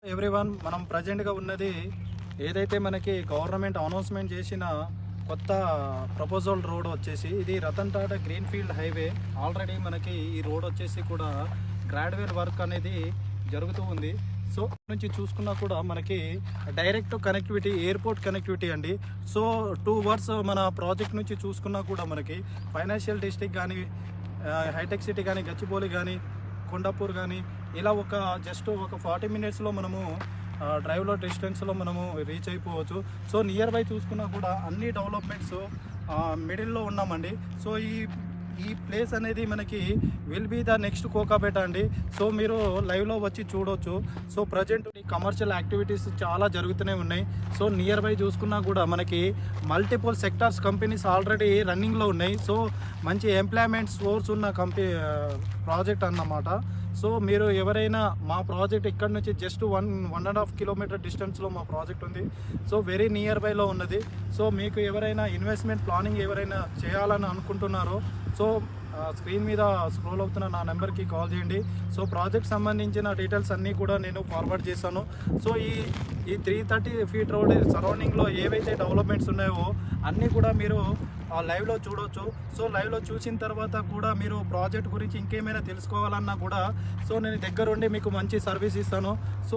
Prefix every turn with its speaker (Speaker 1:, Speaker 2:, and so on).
Speaker 1: Everyone, మనం ప్రజెంట్గా ఉన్నది ఏదైతే మనకి గవర్నమెంట్ అనౌన్స్మెంట్ చేసిన కొత్త ప్రపోజల్ రోడ్ వచ్చేసి ఇది Ratan Tata green field highway. Already మనకి ఈ రోడ్ వచ్చేసి కూడా గ్రాడ్యువల్ వర్క్ అనేది జరుగుతూ ఉంది. సో నుంచి చూసుకున్నా కూడా మనకి డైరెక్ట్ కనెక్టివిటీ, ఎయిర్పోర్ట్ కనెక్టివిటీ అండి. సో 2 అవర్స్ మన ప్రాజెక్ట్ నుంచి చూసుకున్నా కూడా మనకి ఫైనాన్షియల్ డిస్ట్రిక్ట్ కానీ, హైటెక్ సిటీ కానీ, గచ్చిబౌలి కానీ, కొండాపూర్ కానీ ఇలా జస్ట్ ఒక 40 మినిట్స్లో మనము డ్రైవ్లో డిస్టెన్స్లో మనము రీచ్ అయిపోవచ్చు. సో నియర్ బై చూసుకున్నా కూడా అన్ని డెవలప్మెంట్స్ మిడిల్లో ఉన్నామండి. సో ఈ ప్లేస్ అనేది మనకి will be the next Kokapet అండి. సో మీరు లైవ్లో వచ్చి చూడవచ్చు. సో ప్రజెంట్ ఈ కమర్షియల్ యాక్టివిటీస్ చాలా జరుగుతూనే ఉన్నాయి. సో నియర్ బై చూసుకున్నా కూడా మనకి మల్టిపుల్ సెక్టార్స్ కంపెనీస్ ఆల్రెడీ రన్నింగ్లో ఉన్నాయి. సో మంచి ఎంప్లాయ్మెంట్ సోర్స్ ఉన్న ప్రాజెక్ట్ అన్నమాట. సో మీరు ఎవరైనా మా ప్రాజెక్ట్ ఇక్కడ నుంచి జస్ట్ 1.5 కిలోమీటర్ డిస్టెన్స్లో మా ప్రాజెక్ట్ ఉంది. సో వెరీ నియర్ బైలో ఉన్నది. సో మీకు ఎవరైనా ఇన్వెస్ట్మెంట్ ప్లానింగ్ ఎవరైనా చేయాలని అనుకుంటున్నారో సో స్క్రీన్ మీద స్క్రోల్ అవుతున్న నా నెంబర్కి కాల్ చేయండి. సో ప్రాజెక్ట్ సంబంధించిన డీటెయిల్స్ అన్నీ కూడా నేను ఫార్వర్డ్ చేశాను. సో ఈ 330 ఫీట్ రోడ్ సరౌండింగ్లో ఏవైతే డెవలప్మెంట్స్ ఉన్నాయో అన్నీ కూడా మీరు లైవ్లో చూడవచ్చు. సో లైవ్లో చూసిన తర్వాత కూడా మీరు ప్రాజెక్ట్ గురించి ఇంకేమైనా తెలుసుకోవాలన్నా కూడా సో నేను దగ్గరుండి మీకు మంచి సర్వీస్ ఇస్తాను. సో